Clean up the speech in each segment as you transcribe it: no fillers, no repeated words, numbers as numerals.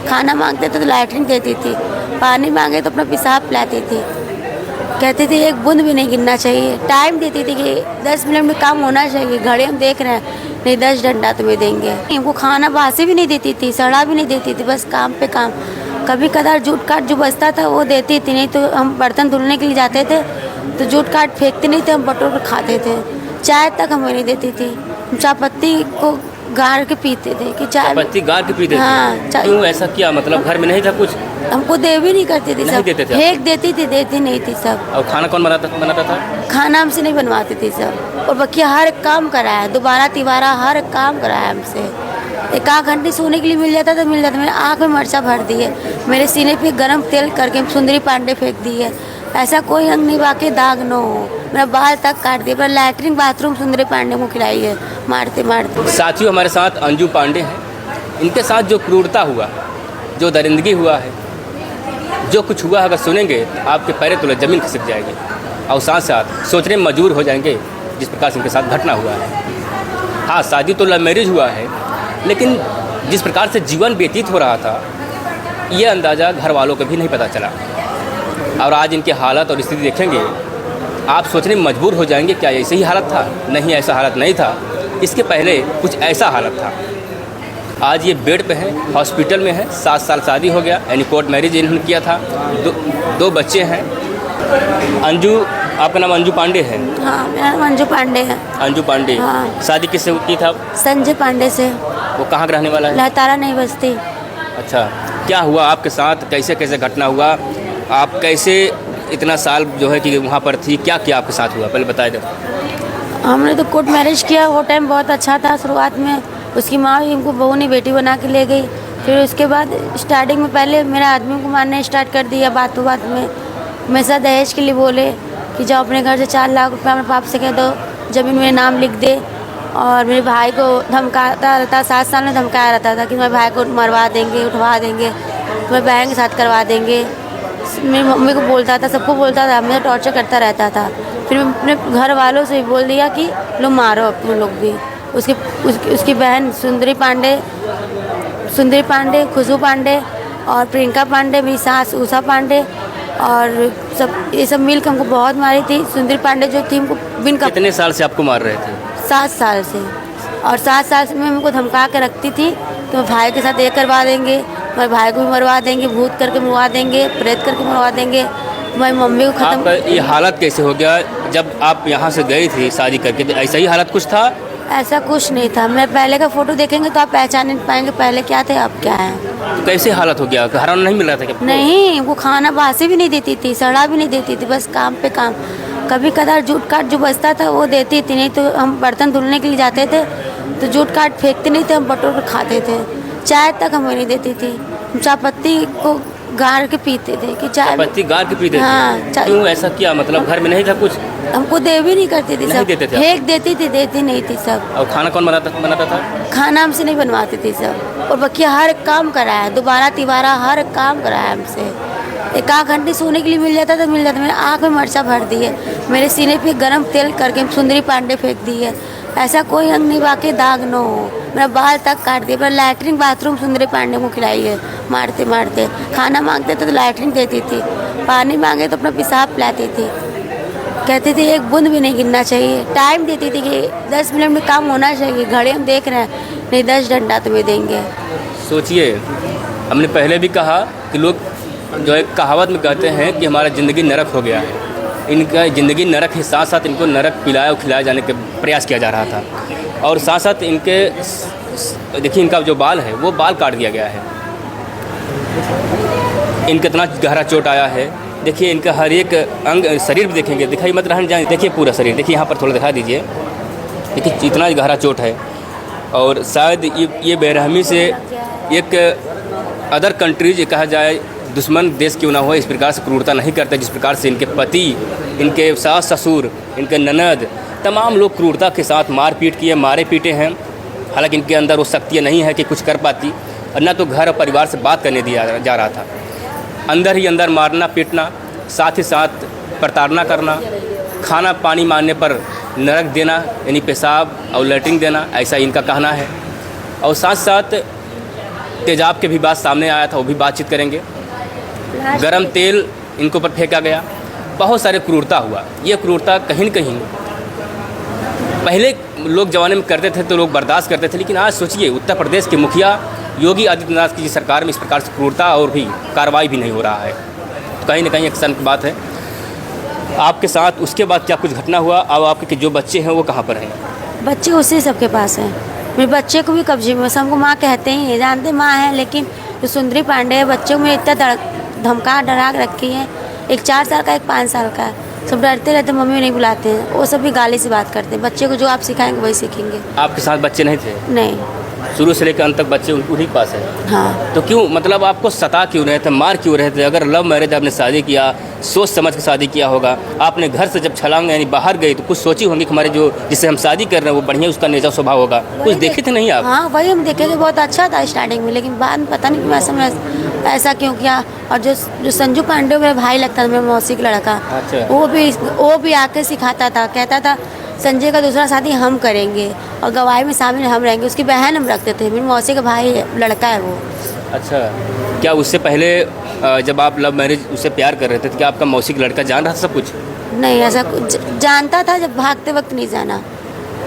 खाना मांगते थे तो लैट्रिन देती थी, पानी मांगे तो अपना पेशाब पिलाती थी। कहती थी एक बूंद भी नहीं गिरना चाहिए। टाइम देती थी कि 10 मिनट में काम होना चाहिए। घड़ी हम देख रहे हैं, नहीं 10 डंडा तुम्हें देंगे। हमको खाना बासी भी नहीं देती थी, सड़ा भी नहीं देती थी, बस काम पे काम। कभी कदार जूट काट जो बचता था वो देती थी, नहीं तो हम बर्तन धुलने के लिए जाते थे तो जूट काट फेंकते नहीं थे, हम बटोर कर खाते थे। चाय तक हमें नहीं देती थी, चाय पत्ती को गाड़ के पीते थे कि चाय पत्ती गाड़ के पीते थे। हाँ, क्यों ऐसा किया? मतलब घर में नहीं था कुछ? हमको दे भी नहीं करती थी, नहीं सब देते थे फेंक देती थी, देती नहीं थी सब। और खाना कौन बनाता था? खाना हमसे नहीं बनवाती थी सब। और बकिया हर एक काम कराया, दोबारा तिबारा हर एक काम कराया हमसे। एक आध घंटे सोने के लिए मिल जाता था, मेरे आँख में मिर्चा भर दी है, मेरे सीने पे गरम तेल करके सुंदरी पांडे फेंक दी है। ऐसा कोई अंग नहीं बाकी दाग न हो। मेरा बाल तक काट दिया, पर लैट्रिन बाथरूम सुंदरी पांडे को खिलाई है मारते मारते। साथियों, हमारे साथ अंजू पांडे हैं। इनके साथ जो क्रूरता हुआ, जो दरिंदगी हुआ है, जो कुछ हुआ, अगर सुनेंगे तो आपके पैरों तले ज़मीन खिसक जाएगी और साथ साथ सोचने में मजबूर हो जाएंगे जिस प्रकार से इनके साथ घटना हुआ है। हाँ, शादी तो लव मैरिज हुआ है, लेकिन जिस प्रकार से जीवन व्यतीत हो रहा था ये अंदाज़ा घर वालों को भी नहीं पता चला। और आज इनकी हालत और स्थिति देखेंगे, आप सोचने में मजबूर हो जाएंगे क्या ऐसे ही हालत था? नहीं, ऐसा हालत नहीं था। इसके पहले कुछ ऐसा हालत था। आज ये बेड पे है, हॉस्पिटल में है, 7 साल शादी हो गया, यानी कोर्ट मैरिज इन्होंने किया था, दो बच्चे हैं। अंजू, आपका नाम अंजू पांडे है? हाँ, मेरा नाम अंजू पांडे है। अंजू पांडे। हाँ। शादी किससे की था? संजय पांडे से। वो कहाँ का रहने वाला है? लहतारा नहीं बसती। अच्छा, क्या हुआ आपके साथ? कैसे कैसे घटना हुआ? आप कैसे इतना साल जो है कि वहाँ पर थी, क्या क्या आपके साथ हुआ, पहले बताए दो। हमने तो कोर्ट मैरिज किया, वो टाइम बहुत अच्छा था। शुरुआत में उसकी माँ भी हमको बहू ने बेटी बना के ले गई। फिर उसके बाद स्टार्टिंग में पहले मेरा आदमी को मारने स्टार्ट कर दिया, बातों बात में हमेशा दहेज के लिए बोले कि जाओ अपने घर से 4 लाख रुपये अपने पाप से कह दो, ज़मीन में नाम लिख दे। और मेरे भाई को धमकाता रहता, 7 साल में धमकाया रहता था कि मेरे भाई को मरवा देंगे, उठवा देंगे, तुम्हें बहन के साथ करवा देंगे। मेरी मम्मी को बोलता था, सबको बोलता था, मुझे टॉर्चर करता रहता था। फिर मैं अपने घर वालों से भी बोल दिया कि लो मारो अपने लोग भी। उसकी बहन सुंदरी पांडे, खुशबू पांडे और प्रियंका पांडे, मेरी सास उषा पांडे और सब, ये सब मिलकर हमको बहुत मारी थी। सुंदरी पांडे जो थी हमको बिन कितने साल से आपको मार रहे थे? 7 साल से। और 7 साल से मैं हमको धमका के रखती थी, तो भाई के साथ ये करवा देंगे, तुम्हारे भाई को भी मरवा देंगे, भूत करके मरवा देंगे, प्रेत करके मरवा देंगे, तुम्हारी मम्मी को खत्म। आपका ये हालत कैसे हो गया? जब आप यहाँ से गई थी शादी करके, तो ऐसा ही हालत कुछ था? ऐसा कुछ नहीं था। मैं पहले का फोटो देखेंगे तो आप पहचान नहीं पाएंगे पहले क्या थे अब क्या है। तो कैसे हालत हो गया? खाना नहीं मिल रहा था क्या? नहीं, वो खाना बासी भी नहीं देती थी, सड़ा भी नहीं देती थी, बस काम पे काम। कभी कदार जूट काट जो बचता था वो देती थी, नहीं तो हम बर्तन धुलने के लिए जाते थे तो जूट काट फेंकते नहीं थे, हम बटोर कर खाते थे। चाय तक हमें नहीं देती थी, चाय पत्ती को गाड़ के पीते थे कि चाय पत्ती गाड़ के पीते थे। हाँ, क्यों ऐसा किया? मतलब घर में नहीं था कुछ? हमको दे भी नहीं करती थी, नहीं सब देते थे? फेंक देती थी, देती नहीं थी सब। और खाना कौन बनाता था? खाना हमसे नहीं बनवाती थी सब। और बकिया हर एक काम कराया, दोबारा तिबारा हर एक काम कराया हमसे। एक आध घंटे सोने के लिए मिल जाता था, मेरे आँख में मिर्चा भर दी है, मेरे सीने पे गरम तेल करके सुंदरी पांडे फेंक दी है। ऐसा कोई अंग नहीं बाकी दाग न हो। मेरा बाल तक काट दिया, पर लैट्रिन बाथरूम सुंदरी पांडे को खिलाई है मारते मारते। खाना मांगते थे तो लैट्रिन देती थी, पानी मांगे तो अपना पेशाब पिलाती थी। कहती थी एक बूंद भी नहीं गिरना चाहिए। टाइम देती थी कि 10 मिनट में काम होना चाहिए। घड़ी हम देख रहे हैं, नहीं 10 डंडा तुम्हें देंगे। सोचिए, हमने पहले भी कहा कि लोग जो एक कहावत में कहते हैं कि हमारा ज़िंदगी नरक हो गया है। इनका ज़िंदगी नरक के साथ साथ इनको नरक पिलाया और खिलाया जाने का प्रयास किया जा रहा था। और साथ साथ इनके देखिए, इनका जो बाल है वो बाल काट दिया गया है। इनका इतना गहरा चोट आया है। देखिए, इनका हर एक अंग, शरीर भी देखेंगे, दिखाई मत रहने जाए। देखिए पूरा शरीर, देखिए यहाँ पर थोड़ा दिखा दीजिए। देखिए इतना गहरा चोट है। और शायद ये बेरहमी से एक अदर कंट्रीज कहा जाए, दुश्मन देश क्यों ना हो, इस प्रकार से क्रूरता नहीं करते जिस प्रकार से इनके पति, इनके सास ससुर, इनके ननद, तमाम लोग क्रूरता के साथ मार पीट किए, मारे पीटे हैं। हालांकि इनके अंदर वो शक्तियाँ नहीं है कि कुछ कर पाती, और न तो घर और परिवार से बात करने दिया जा रहा था। अंदर ही अंदर मारना पीटना, साथ ही साथ प्रताड़ना करना, खाना पानी मांगने पर नरक देना, यानी पेशाब और लैट्रिन देना, ऐसा इनका कहना है। और साथ साथ तेजाब के भी बात सामने आया था, वो भी बातचीत करेंगे। गरम तेल इनके ऊपर फेंका गया, बहुत सारे क्रूरता हुआ। ये क्रूरता कहीं न कहीं पहले लोग जमाने में करते थे तो लोग बर्दाश्त करते थे, लेकिन आज सोचिए उत्तर प्रदेश के मुखिया योगी आदित्यनाथ की सरकार में इस प्रकार से क्रूरता और भी कार्रवाई भी नहीं हो रहा है। तो कहीं ना कहीं एक शर्म की बात है। आपके साथ उसके बाद क्या कुछ घटना हुआ? अब आपके जो बच्चे हैं वो कहाँ पर हैं? बच्चे उसी सबके पास हैं। मेरे बच्चे को भी कब्जे में, हमको माँ कहते ही हैं, जानते माँ है, लेकिन जो सुंदरी पांडे है बच्चों में इतना धमका डरा रखी है। एक 4 साल का, एक 5 साल का है। सब डरते रहते, मम्मी नहीं बुलाते हैं। वो सब भी गाली से बात करते हैं। बच्चे को जो आप सिखाएंगे वही सीखेंगे। आपके साथ बच्चे नहीं थे? नहीं, शुरू से लेकर अंत तक बच्चे उन्हीं के पास है। हाँ। तो क्यों, मतलब आपको सता क्यों रहे थे, मार क्यों रहे थे? अगर लव मैरिज आपने शादी किया, सोच समझ के शादी किया होगा, आपने घर से जब छलांग यानी बाहर गई तो कुछ सोची होंगी कि हमारे जो जिससे हम शादी कर रहे हैं वो बढ़िया उसका नेचर स्वभाव होगा, कुछ देखे थे नहीं आप? हाँ, वही हम देखे थे, बहुत अच्छा था स्टार्टिंग में, लेकिन बाद में पता नहीं क्यों ऐसा क्यों किया। और जो संजू पांडे मेरा भाई लगता था, मेरा मौसी का लड़का, अच्छा। वो भी आके सिखाता था, कहता था संजय का दूसरा शादी हम करेंगे और गवाही में शामिल हम रहेंगे। उसकी बहन हम रखते थे, मेरी मौसी का भाई लड़का है वो। अच्छा, क्या उससे पहले जब आप लव मैरिज उससे प्यार कर रहे थे तो क्या आपका मौसी का लड़का जान रहा था सब कुछ? नहीं, ऐसा कुछ जानता था, जब भागते वक्त नहीं जाना,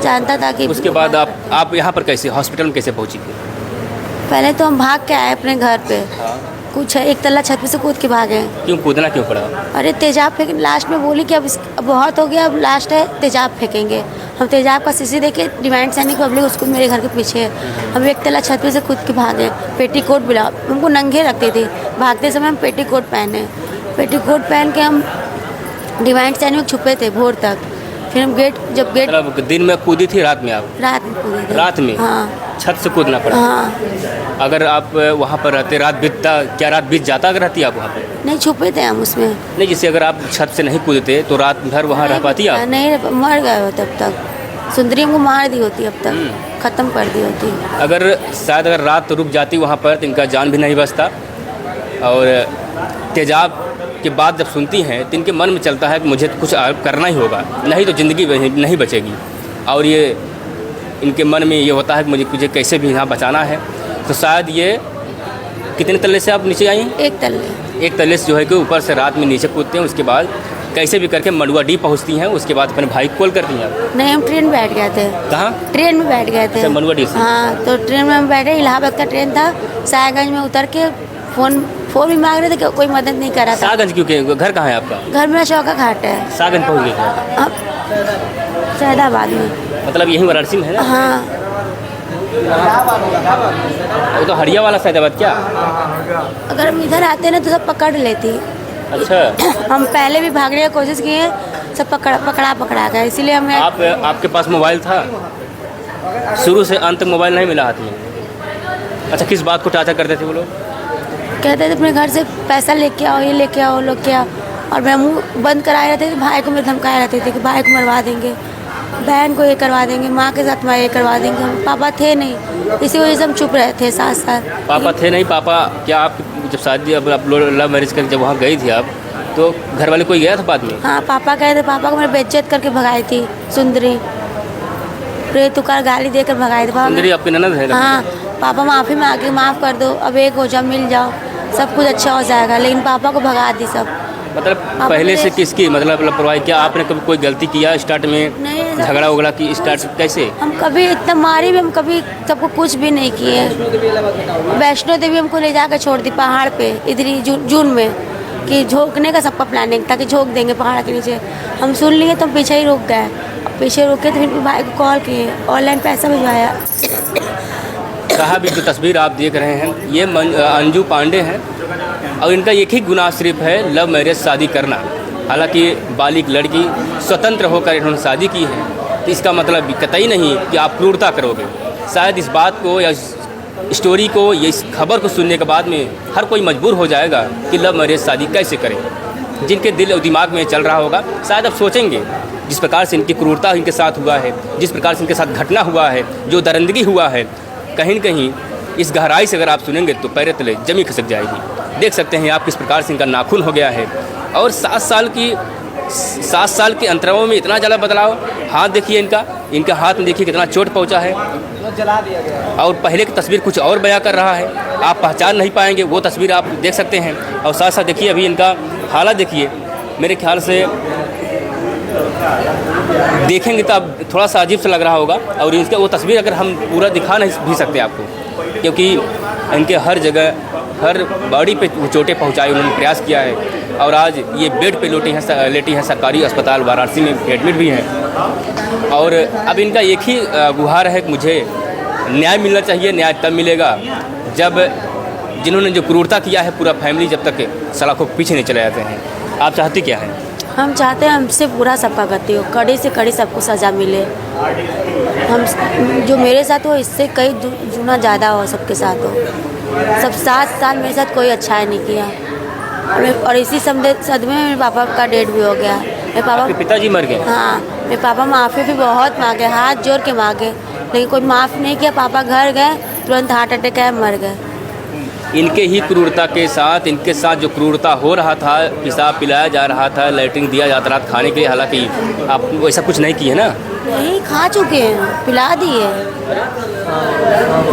जानता था कि। उसके बाद आप यहाँ पर कैसे, हॉस्पिटल में कैसे पहुँची? पहले तो हम भाग के आए अपने घर पे। हाँ। कुछ एक तल्ला छत पे से कूद के भागे। क्यों कूदना क्यों पड़ा? अरे तेजाब फेंक, लास्ट में बोली कि अब बहुत हो गया, अब लास्ट है, तेजाब फेंकेंगे। हम तेजाब का शीशी देखे, डिमांड सैनिक पब्लिक स्कूल मेरे घर के पीछे है। हम एक तल्ला छत पे से कूद के भागे। पेटीकोट बुला, हमको नंगे रखते थे, भागते समय हम पेटीकोट पहने। पेटीकोट पहन के हम डिमांड सैनिक छुपे थे भोर तक। फिर हम जब गेट मतलब दिन में कूदी थी, रात में आप? रात में कूदे थे। रात में? हाँ। छत से कूदना पड़ा? हाँ। अगर आप वहाँ पर रहते, रात बीतता, क्या रात बीत जाता अगर रहती आप वहाँ पे? नहीं, छुपे थे हम उसमें। नहीं, जैसे अगर आप छत से नहीं कूदते तो रात भर वहाँ रह पाती आप? नहीं, मर गए हो तब तक। सुंदरी हमको मार दी होती, अब तक ख़त्म कर दी होती। अगर शायद अगर रात रुक जाती वहाँ पर तो इनका जान भी नहीं बचता। और तेजाब के बाद जब सुनती हैं तो इनके मन में चलता है कि मुझे तो कुछ करना ही होगा, नहीं तो ज़िंदगी नहीं बचेगी। और ये इनके मन में ये होता है कि मुझे कैसे भी यहाँ बचाना है। तो शायद ये कितने तल्ले से आप नीचे आई हैं? एक तल्ले से जो है कि ऊपर से रात में नीचे कूदते हैं। उसके बाद कैसे भी करके मंडुआ डी पहुँचती हैं। उसके बाद अपने भाई को कॉल करती हैं आप? नहीं, हम ट्रेन में बैठ गए थे। कहाँ? ट्रेन में बैठ गए थे। अच्छा, मंडुआ डी से? हाँ, तो ट्रेन में हम बैठे, इलाहाबाद का ट्रेन था। सायागंज में उतर के फ़ोन भी मांग रहे थे कि कोई मदद नहीं कर रहा था। सागंज क्यों? घर कहाँ है आपका? घर मेरा चौका घाट है। सागंज पहुँच गए? अब सैदाबाद में। मतलब यहीं वाराणसी में है ना? हाँ। वो तो हरिया वाला सैदाबाद क्या? अगर हम इधर आते ना तो सब पकड़ लेती। अच्छा। हम पहले भी भागने की कोशिश किए, सब पकड़ा गया, इसीलिए हमें। आपके पास मोबाइल था? शुरू से अंत तक मोबाइल नहीं मिला हाथ में? अच्छा, किस बात को टार्चर करते थे वो लोग? कहते थे अपने घर से पैसा लेके आओ, ये लेके आओ, लेके आओ। और मैं मुँह बंद कराए रहते थे। भाई को मेरे धमकाए रहते थे कि भाई को मरवा देंगे, बहन को ये करवा देंगे, माँ के साथ मैं ये करवा देंगे। हम पापा थे नहीं, इसी वजह से हम चुप रहे थे 7 साल। पापा थे नहीं? पापा क्या आप जब शादी अब आप लव मैरिज कर जब वहाँ गई थी आप, तो घर वाले कोई गया था बाद में? हाँ, पापा गए थे। पापा को मैंने बेइज्जत करके भगाई थी सुंदरी, रेतुकार गाली देकर भगाए थे। सुंदरी आपकी ननद है? हाँ। पापा माफ़ी मांग के माफ़ कर दो, अब एक हो जाओ, मिल जाओ, सब कुछ अच्छा हो जाएगा। लेकिन पापा को भगा दी सब। मतलब पहले से किसकी मतलब लापरवाही? क्या आपने कभी कोई गलती किया स्टार्ट में? नहीं, झगड़ा उगड़ा की स्टार्ट कैसे? हम कभी इतना मारी भी, हम कभी सबको कुछ भी नहीं किए। वैष्णो देवी हमको ले जाकर छोड़ दी पहाड़ पे, इधर ही जून में, कि झोंकने का सबका प्लानिंग था कि झोंक देंगे पहाड़ के नीचे। हम सुन लिए तो हम पीछे ही रुक गए। पीछे रुके तो फिर भाई को कॉल किए, ऑनलाइन पैसा भिजवाया। साहब, जो तस्वीर आप देख रहे हैं ये अंजू पांडे हैं और इनका एक ही गुनाह सिर्फ है लव मैरिज शादी करना। हालांकि बालिग लड़की स्वतंत्र होकर इन्होंने शादी की है, तो इसका मतलब कतई नहीं कि आप क्रूरता करोगे। शायद इस बात को या स्टोरी को या इस खबर को सुनने के बाद में हर कोई मजबूर हो जाएगा कि लव मैरिज शादी कैसे करें। जिनके दिल और दिमाग में चल रहा होगा शायद अब सोचेंगे, जिस प्रकार से इनकी क्रूरता इनके साथ हुआ है, जिस प्रकार से इनके साथ घटना हुआ है, जो दरिंदगी हुआ है, कहीं न कहीं इस गहराई से अगर आप सुनेंगे तो पैर तले जमी खिसक जाएगी। देख सकते हैं आप किस प्रकार से इनका नाखून हो गया है। और 7 साल के अंतरालों में इतना ज़्यादा बदलाव। हाथ देखिए इनका हाथ में देखिए कितना चोट पहुंचा है। जला दिया गया और पहले की तस्वीर कुछ और बयां कर रहा है, आप पहचान नहीं पाएंगे। वो तस्वीर आप देख सकते हैं। और साथ साथ देखिए अभी इनका हालत देखिए, मेरे ख्याल से देखेंगे तो अब थोड़ा सा अजीब सा लग रहा होगा। और इसका वो तस्वीर अगर हम पूरा दिखा नहीं भी सकते आपको, क्योंकि इनके हर जगह हर बॉडी पे चोटें पहुंचाई उन्होंने प्रयास किया है। और आज ये बेड पे लेटी हैं सरकारी अस्पताल वाराणसी में एडमिट भी हैं। और अब इनका एक ही गुहार है कि मुझे न्याय मिलना चाहिए। न्याय तब मिलेगा जब जिन्होंने जो क्रूरता किया है पूरा फैमिली जब तक सलाखों के पीछे नहीं चले जाते हैं। आप चाहती क्या हैं? हम चाहते हैं हमसे पूरा सबका गति हो, कड़ी से कड़ी सबको सज़ा मिले। हम जो मेरे साथ हो इससे कई गुना ज़्यादा हो सबके साथ हो। सब 7 साल मेरे साथ कोई अच्छाई नहीं किया। और इसी सदमे में मेरे पापा का डेथ भी हो गया। मेरे पापा पिताजी मर गए? हाँ, मेरे पापा माफ़ी भी बहुत मांगे, हाथ जोड़ के मांगे, लेकिन कोई माफ़ नहीं किया। पापा घर गए, तुरंत हार्ट अटैक आया, मर गए। इनके ही क्रूरता के साथ इनके साथ जो क्रूरता हो रहा था, पेशाब पिलाया जा रहा था, लैट्रिन दिया जाता रहा खाने के लिए, हालांकि आप वैसा कुछ नहीं किए ना? नहीं, खा चुके हैं, पिला दिए।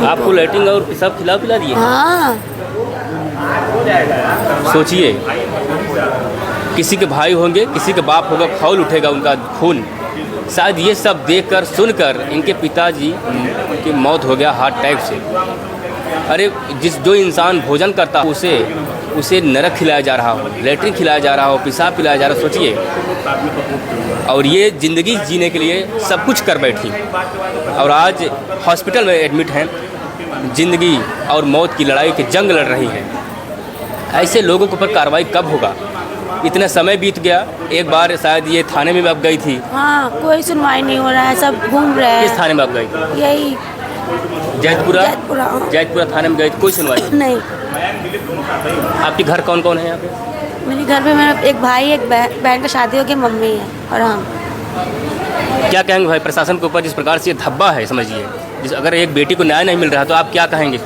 आपको लैट्रिन और पेशाब पिला दिए? हाँ। सोचिए, किसी के भाई होंगे, किसी के बाप होगा, खौल उठेगा उनका खून। शायद ये सब देखकर सुनकर इनके पिताजी की मौत हो गया हार्ट अटैक से। अरे जो इंसान भोजन करता उसे नरक खिलाया जा रहा हो, लैट्रिन खिलाया जा रहा हो, पेशाब पिलाया जा रहा हो, सोचिए। और ये ज़िंदगी जीने के लिए सब कुछ कर बैठी और आज हॉस्पिटल में एडमिट हैं। ज़िंदगी और मौत की लड़ाई की जंग लड़ रही है। ऐसे लोगों के ऊपर कार्रवाई कब होगा? इतना समय बीत गया। एक बार शायद ये थाने में अब गई थी। हाँ, कोई सुनवाई नहीं हो रहा है, सब घूम रहे हैं। किस थाने में अब गई? यही जैतपुरा थाने में गई, कोई सुनवाई नहीं। आपके घर कौन कौन है यहाँ पे? मेरे घर पे मेरा एक भाई, एक बहन का शादी हो गई, मम्मी है और हम। क्या कहेंगे भाई प्रशासन के ऊपर जिस प्रकार से ये धब्बा है, समझिए, अगर एक बेटी को न्याय नहीं मिल रहा तो आप क्या कहेंगे?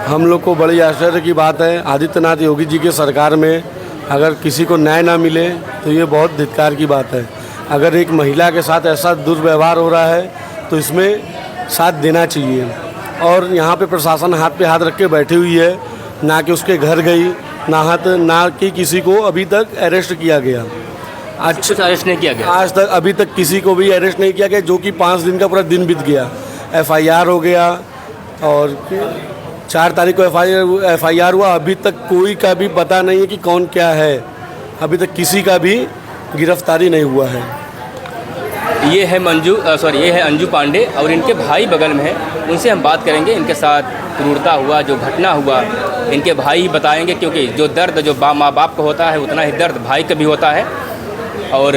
हम लोग को बड़ी आश्चर्य की बात है। आदित्यनाथ योगी जी की सरकार में अगर किसी को न्याय ना मिले तो ये बहुत धिक्कार की बात है। अगर एक महिला के साथ ऐसा दुर्व्यवहार हो रहा है तो इसमें साथ देना चाहिए। और यहाँ पे प्रशासन हाथ पे हाथ रख के बैठी हुई है, ना कि उसके घर गई, ना कि किसी को अभी तक अरेस्ट किया गया। आज कुछ अरेस्ट नहीं किया गया? आज तक अभी तक किसी को भी अरेस्ट नहीं किया गया, जो कि 5 दिन का पूरा दिन बीत गया। FIR हो गया और 4 तारीख को FIR हुआ। अभी तक कोई का भी पता नहीं है कि कौन क्या है। अभी तक किसी का भी गिरफ्तारी नहीं हुआ है। ये है अंजू पांडे और इनके भाई बगल में है। उनसे हम बात करेंगे। इनके साथ क्रूरता हुआ, जो घटना हुआ, इनके भाई ही बताएंगे, क्योंकि जो दर्द जो माँ बाप को होता है उतना ही दर्द भाई का भी होता है। और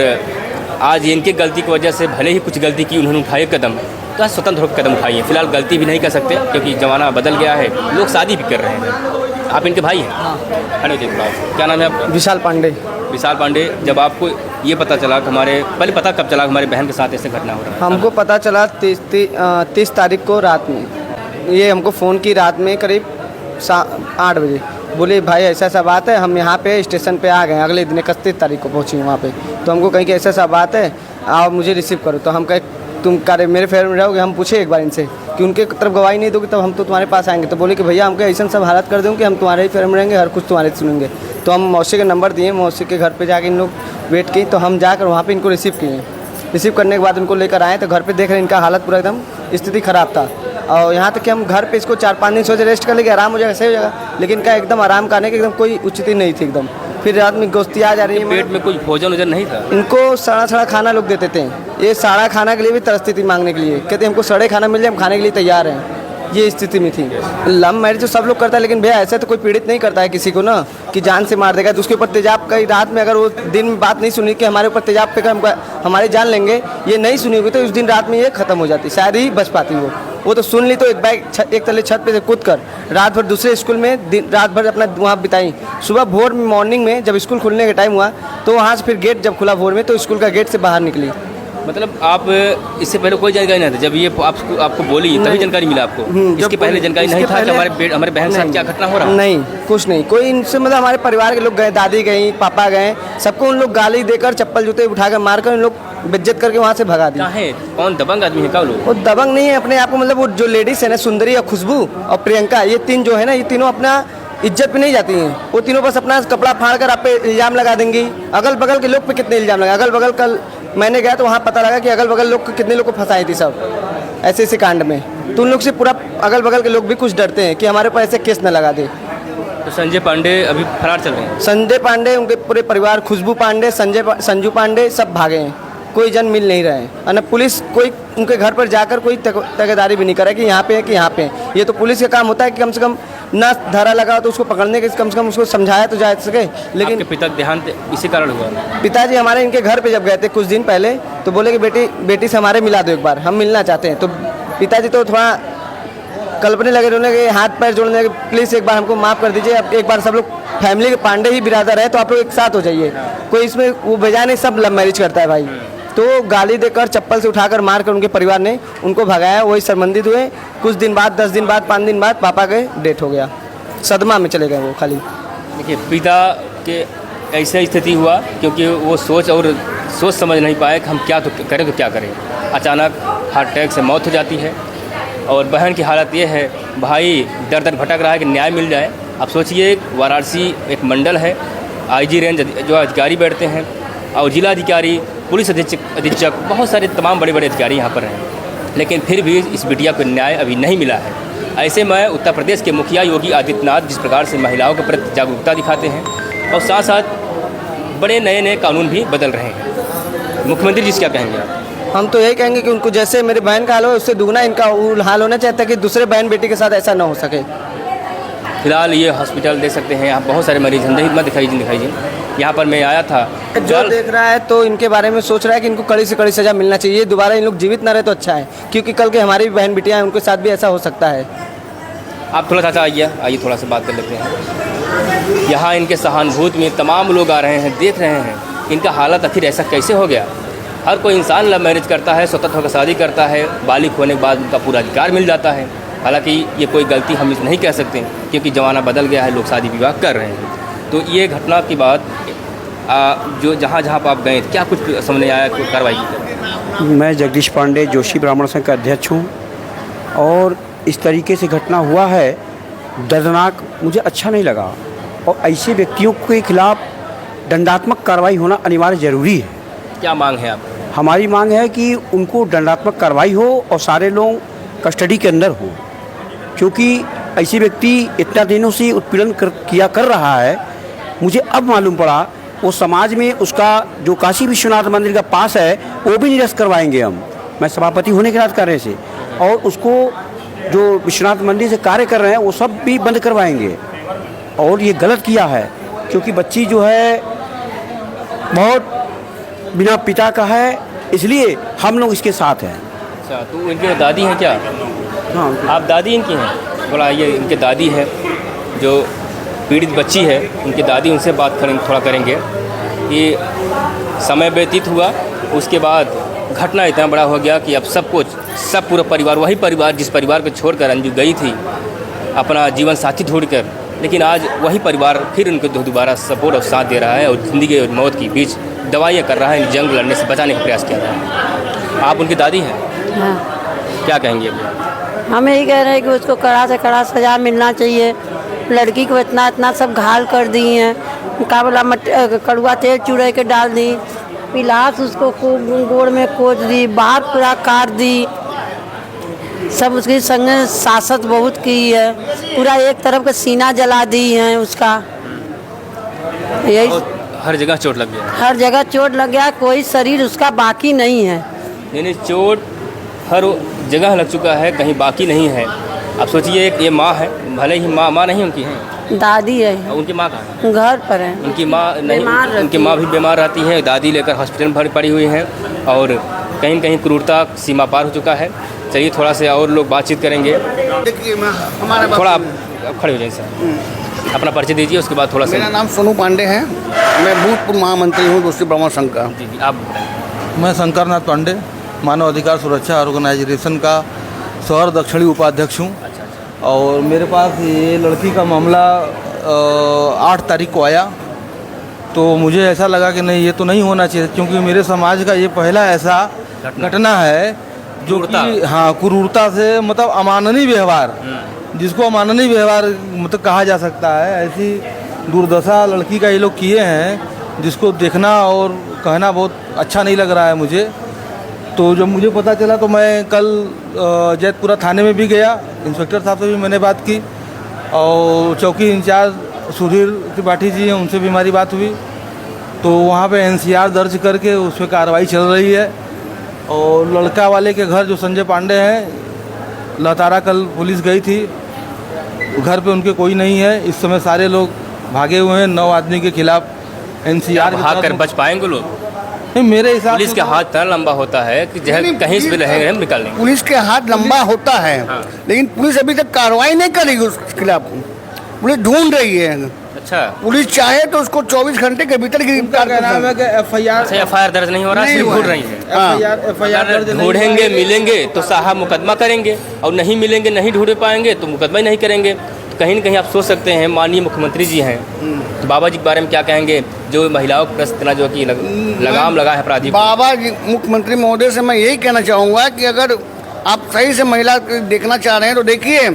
आज इनकी गलती की वजह से भले ही कुछ गलती की उन्होंने उठाए कदम, तो स्वतंत्र होकर कदम उठाइए। फिलहाल गलती भी नहीं कर सकते क्योंकि ज़माना बदल गया है, लोग शादी भी कर रहे हैं। आप इनके भाई हैं? हाँ। हेलो जी, क्या नाम है आपका? विशाल पांडे। विशाल पांडे, जब आपको ये पता चला कि पहले पता कब चला हमारे बहन के साथ ऐसे घटना हो रहा है? हमको पता चला 30 तारीख को रात में। ये हमको फ़ोन की रात में करीब 8 बजे। बोले भाई ऐसा ऐसा बात है, हम यहाँ पे स्टेशन पे आ गए। अगले दिन 31 तारीख को पहुँची वहाँ पे। तो हमको कहीं कि ऐसा ऐसा बात है, आओ मुझे रिसीव करो। तो हम कहे तुम कार्य मेरे फेवर में रहोगे? हम पूछे एक बार इनसे कि उनके तरफ गवाही नहीं दोगे तब हम तो तुम्हारे पास आएंगे। तो बोले कि भैया हमको ऐसा सब हालत कर दूँ कि हम तुम्हारे ही फेवर में रहेंगे, हर कुछ तुम्हारे सुनेंगे। तो हम मौसी का नंबर दिए, मौसी के घर पे जाके इन लोग वेट की। तो हम जाकर वहाँ पे इनको रिसीव किए। रिसीव करने के बाद उनको लेकर आए तो घर पे देख रहे इनका हालत पूरा एकदम स्थिति ख़राब था। और यहाँ तक कि हम घर पे इसको 4-5 दिन सोचे रेस्ट कर लेंगे, आराम हो जाएगा, सही हो जाएगा, लेकिन इनका एकदम आराम करने की एकदम कोई उचित नहीं थी एकदम। फिर रात में गोस्ती आ जा रही है। पेट में कोई भोजन वोजन नहीं था? इनको सड़ा खाना लोग देते थे। ये सड़ा खाना के लिए भी तरसती थी मांगने के लिए। कहते हमको सड़े खाना मिल जाए, हम खाने के लिए तैयार हैं। ये स्थिति में थी। लव मैरिज तो सब लोग करता है, लेकिन भैया ऐसे तो कोई पीड़ित नहीं करता है किसी को ना कि जान से मार देगा। तो उसके ऊपर तेजाब कई रात में, अगर वो दिन में बात नहीं सुनी कि हमारे ऊपर तेजाब पे हमारी जान लेंगे, ये नहीं सुनी होगी तो उस दिन रात में ये खत्म हो जाती, शायद ही बच पाती वो तो सुन ली तो एक तले छत पे से कूद कर रात भर दूसरे स्कूल में रात भर अपना वहाँ बिताई। सुबह भोर में मॉर्निंग में जब स्कूल खुलने का टाइम हुआ तो वहाँ से फिर गेट जब खुला भोर में तो स्कूल का गेट से बाहर निकली। मतलब आप इससे पहले कोई जानकारी नहीं था, जब ये आपको बोली तभी जानकारी मिला आपको? इसके पहले जानकारी नहीं था कि हमारे बहन के साथ क्या घटना हो रहा? नहीं, कुछ नहीं, कोई इनसे मतलब हमारे परिवार के लोग गए, दादी गई, पापा गए, सबको उन लोग गाली देकर चप्पल जूते उठाकर मारकर उन लोग बेइज्जत करके वहाँ से भगा दी। है कौन दबंग आदमी है? क्या लोग? वो दबंग नहीं है, अपने आप को मतलब वो जो लेडीज है ना, सुंदरी और खुशबू और प्रियंका, ये तीन जो है ना, ये तीनों अपना इज्जत पे नहीं जाती हैं। वो तीनों बस अपना कपड़ा फाड़ कर आप पे इल्ज़ाम लगा देंगी। अगल बगल के लोग पे कितने इल्ज़ाम लगा, अगल बगल कल मैंने गया तो वहाँ पता लगा कि अगल बगल लोग कितने लोग को फंसाई थी सब ऐसे ऐसे कांड में। तो उन लोग से पूरा अगल बगल के लोग भी कुछ डरते हैं कि हमारे ऊपर ऐसे केस न लगा दे। तो संजय पांडे अभी फरार चल रहे हैं? संजय पांडे, उनके पूरे परिवार, खुशबू पांडे, संजू पांडे सब भागे हैं, कोई जन मिल नहीं रहे हैं। और न पुलिस कोई उनके घर पर जाकर कोई तगेदारी भी नहीं करे कि यहाँ पे है कि यहाँ पे है। ये तो पुलिस का काम होता है कि कम से कम ना धारा लगा तो उसको पकड़ने के, कम से कम उसको समझाया तो जा सके। लेकिन आपके पिता देहांत इसी कारण हुआ? पिताजी हमारे इनके घर पे जब गए थे कुछ दिन पहले तो बोले कि बेटी से हमारे मिला दो एक बार, हम मिलना चाहते हैं। तो पिताजी तो थोड़ा कल्पने लगे, रोने लगे, हाथ पैर जोड़ने लगे, प्लीज़ एक बार हमको माफ़ कर दीजिए, अब एक बार सब लोग फैमिली के पांडे ही बिरादर है तो आप लोग एक साथ हो जाइए। कोई इसमें वो बजा नहीं, सब लव मैरिज करता है भाई। तो गाली देकर चप्पल से उठाकर मारकर उनके परिवार ने उनको भगाया। वही शर्मिंदित हुए। कुछ दिन बाद, 10 दिन बाद, 5 दिन बाद पापा के डेथ हो गया। सदमा में चले गए वो खाली। देखिए, पिता के ऐसा स्थिति हुआ क्योंकि वो सोच समझ नहीं पाए कि हम क्या तो करें तो क्या करें। अचानक हार्ट अटैक से मौत हो जाती है। और बहन की हालत ये है, भाई दर दर भटक रहा है कि न्याय मिल जाए। आप सोचिए, वाराणसी एक मंडल है, IG रेंज जो अधिकारी बैठते हैं और जिलाधिकारी, पुलिस अधीक्षक, बहुत सारे तमाम बड़े बड़े अधिकारी यहाँ पर हैं, लेकिन फिर भी इस बिटिया को न्याय अभी नहीं मिला है। ऐसे में उत्तर प्रदेश के मुखिया योगी आदित्यनाथ जिस प्रकार से महिलाओं के प्रति जागरूकता दिखाते हैं और साथ साथ बड़े नए नए कानून भी बदल रहे हैं, मुख्यमंत्री जी क्या कहेंगे आप? हम तो यही कहेंगे कि उनको जैसे मेरी बहन का हाल हो उससे दुगना इनका हाल होना चाहिए ताकि दूसरे बहन बेटी के साथ ऐसा ना हो सके। फिलहाल ये हॉस्पिटल देख सकते हैं, यहाँ बहुत सारे मरीज हैं। हिम्मत दिखाइए। यहाँ पर मैं आया था, जो देख रहा है तो इनके बारे में सोच रहा है कि इनको कड़ी से कड़ी सज़ा मिलना चाहिए। दोबारा इन लोग जीवित ना रहे तो अच्छा है, क्योंकि कल के हमारी भी बहन बेटियाँ हैं, उनके साथ भी ऐसा हो सकता है। आप थोड़ा सा आइए थोड़ा सा बात कर लेते हैं। यहाँ इनके सहानुभूति में तमाम लोग आ रहे हैं, देख रहे हैं इनका हालत आखिर ऐसा कैसे हो गया। हर कोई इंसान लव मैरिज करता है, स्वतंत्र होकर शादी करता है, बालिग होने के बाद उनका पूरा अधिकार मिल जाता है। हालांकि ये कोई गलती हम नहीं कह सकते क्योंकि ज़माना बदल गया है, लोग शादी विवाह कर रहे हैं। तो ये घटना के बाद जो जहाँ पर आप गए क्या कुछ सामने आया, कोई कार्रवाई की? मैं जगदीश पांडे जोशी ब्राह्मण संघ का अध्यक्ष हूँ और इस तरीके से घटना हुआ है, दर्दनाक, मुझे अच्छा नहीं लगा। और ऐसे व्यक्तियों के खिलाफ दंडात्मक कार्रवाई होना अनिवार्य ज़रूरी है। क्या मांग है आप? हमारी मांग है कि उनको दंडात्मक कार्रवाई हो और सारे लोग कस्टडी के अंदर हो, क्योंकि ऐसे व्यक्ति इतना दिनों से उत्पीड़न कर रहा है। मुझे अब मालूम पड़ा वो समाज में उसका जो काशी विश्वनाथ मंदिर का पास है वो भी निरस्त करवाएंगे हम, मैं सभापति होने के नाते कार्य से, और उसको जो विश्वनाथ मंदिर से कार्य कर रहे हैं वो सब भी बंद करवाएंगे। और ये गलत किया है क्योंकि बच्ची जो है बहुत बिना पिता का है, इसलिए हम लोग इसके साथ हैं। अच्छा, तो इनके दादी हैं क्या? हाँ, आप दादी इनकी हैं? बोला ये इनके दादी है, जो पीड़ित बच्ची है, उनकी दादी, उनसे बात थोड़ा करेंगे। ये समय व्यतीत हुआ, उसके बाद घटना इतना बड़ा हो गया कि अब सब पूरा परिवार, वही परिवार जिस परिवार को छोड़कर अंजू गई थी अपना जीवन साथी ढूंढकर, लेकिन आज वही परिवार फिर उनको दोबारा सपोर्ट और साथ दे रहा है और ज़िंदगी और मौत के बीच दवाइयाँ कर रहा है, जंग लड़ने से बचाने का प्रयास किया रहा है। आप उनकी दादी हैं? हाँ। क्या कहेंगे अभी? हम यही कह रहे हैं कि उसको कड़ा से कड़ा सज़ा मिलना चाहिए। लड़की को इतना सब घायल कर दी हैं, का बोला कड़ुआ तेल चूड़े के डाल दी, पिलास उसको गोड़ में कोच दी, बाहर पूरा काट दी, सब उसकी संग सासत बहुत की है, पूरा एक तरफ का सीना जला दी है उसका। यही हर जगह चोट लग गया? हर जगह चोट लग गया, कोई शरीर उसका बाकी नहीं है। यानी चोट हर जगह लग चुका है, कहीं बाकी नहीं है। आप सोचिए, एक ये माँ है, भले ही माँ नहीं उनकी है, दादी है। उनकी माँ कहाँ है? घर पर है। उनकी माँ नहीं, उनकी माँ भी बीमार रहती है, दादी लेकर हॉस्पिटल में पड़ी हुई हैं और कहीं न कहीं क्रूरता सीमा पार हो चुका है। चलिए थोड़ा से और लोग बातचीत करेंगे। थोड़ा आप खड़े हो जाइए सर, अपना परिचय दीजिए, उसके बाद थोड़ा सा। मेरा नाम सोनू पांडे है, मैं भूतपूर्व महामंत्री हूँ दोस्ती ब्राह्मण संघ का। जी, आप मैं शंकरनाथ पांडे मानव अधिकार सुरक्षा ऑर्गेनाइजेशन का शहर दक्षिणी उपाध्यक्ष हूँ। और मेरे पास ये लड़की का मामला 8 तारीख को आया, तो मुझे ऐसा लगा कि नहीं, ये तो नहीं होना चाहिए, क्योंकि मेरे समाज का ये पहला ऐसा घटना है जो कि हाँ क्रूरता से मतलब अमानवीय व्यवहार, जिसको अमानवीय व्यवहार मतलब कहा जा सकता है, ऐसी दुर्दशा लड़की का ये लोग किए हैं, जिसको देखना और कहना बहुत अच्छा नहीं लग रहा है मुझे। तो जब मुझे पता चला तो मैं कल जैतपुरा थाने में भी गया, इंस्पेक्टर साहब से भी मैंने बात की और चौकी इंचार्ज सुधीर त्रिपाठी जी हैं, उनसे भी हमारी बात हुई। तो वहाँ पे NCR दर्ज करके उस पर कार्रवाई चल रही है। और लड़का वाले के घर जो संजय पांडे हैं, लतारा कल पुलिस गई थी, घर पे उनके कोई नहीं है इस समय, सारे लोग भागे हुए हैं। 9 आदमी के खिलाफ NCR भाग कर बच पाएंगे लोग? नहीं, मेरे हिसाब पुलिस के हाथ इतना लंबा होता है कि जहाँ कहीं से भी रहेंगे हम निकाल लेंगे। पुलिस के हाथ लंबा होता है, लेकिन पुलिस अभी तक कार्रवाई नहीं करेगी उसके खिलाफ। पुलिस ढूंढ रही है। अच्छा, पुलिस चाहे तो उसको 24 घंटे के भीतर गिरफ्तार कर सकती है। FIR दर्ज नहीं हो रहा, सिर्फ ढूंढ रही है। FIR दर्ज ढूंढेंगे, मिलेंगे तो साहब मुकदमा करेंगे, और नहीं मिलेंगे, नहीं ढूंढ पाएंगे तो मुकदमा ही नहीं करेंगे। कहीं न कहीं आप सोच सकते हैं, माननीय मुख्यमंत्री जी हैं, तो बाबा जी के बारे में क्या कहेंगे, जो महिलाओं को इतना जो कि लगाम लगा है अपराधी को? बाबा जी मुख्यमंत्री महोदय से मैं यही कहना चाहूँगा कि अगर आप सही से महिला देखना चाह रहे हैं तो देखिए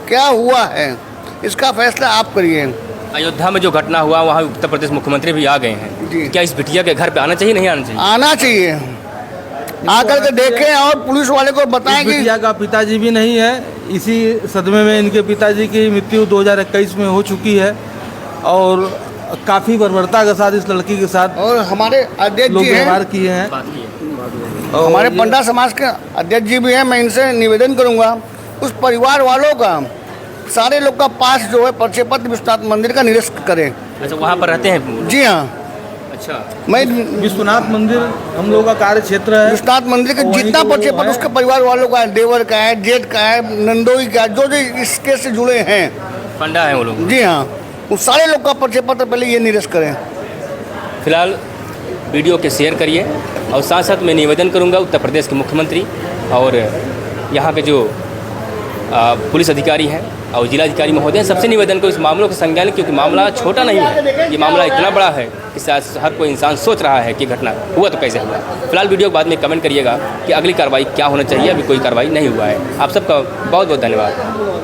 क्या हुआ है, इसका फैसला आप करिए। अयोध्या में जो घटना हुआ, वहाँ उत्तर प्रदेश मुख्यमंत्री भी आ गए हैं। क्या इस बिटिया के घर पे आना चाहिए, नहीं आना चाहिए? आना चाहिए, आकर के देखें और पुलिस वाले को बताएं कि बिटिया का पिताजी भी नहीं है। इसी सदमे में इनके पिताजी की मृत्यु 2021 में हो चुकी है और काफ़ी बर्बरता के साथ इस लड़की के साथ और हमारे अध्यक्ष लोग जी हैं, व्यवहार किए हैं। हमारे पंडा समाज के अध्यक्ष जी भी हैं। मैं इनसे निवेदन करूंगा उस परिवार वालों का, सारे लोग का पास जो है पर्चे पत्र विश्वनाथ मंदिर का निरस्त करें। अच्छा, वहाँ पर रहते हैं? जी हाँ। अच्छा, मैं विश्वनाथ मंदिर हम लोगों का कार्य क्षेत्र है। विश्वनाथ मंदिर के जितना पर्चे पत्र उसके परिवार वालों का है, देवर का है, जेठ का है, नंदोई का है, जो जो इस केस से जुड़े हैं, पंडा हैं वो लोग। जी हाँ, उस सारे लोग का पर्चे पत्र पहले ये निरस्त करें। फिलहाल वीडियो के शेयर करिए और साथ साथ मैं निवेदन करूंगा उत्तर प्रदेश के मुख्यमंत्री और यहाँ के जो पुलिस अधिकारी हैं और जिलाधिकारी महोदय, सबसे निवेदन करूँ इस मामलों का संज्ञान, क्योंकि मामला छोटा नहीं है, ये मामला इतना बड़ा है कि शायद हर कोई इंसान सोच रहा है कि घटना हुआ तो कैसे हुआ। फिलहाल वीडियो के बाद में कमेंट करिएगा कि अगली कार्रवाई क्या होना चाहिए। अभी कोई कार्रवाई नहीं हुआ है। आप सबका बहुत बहुत धन्यवाद।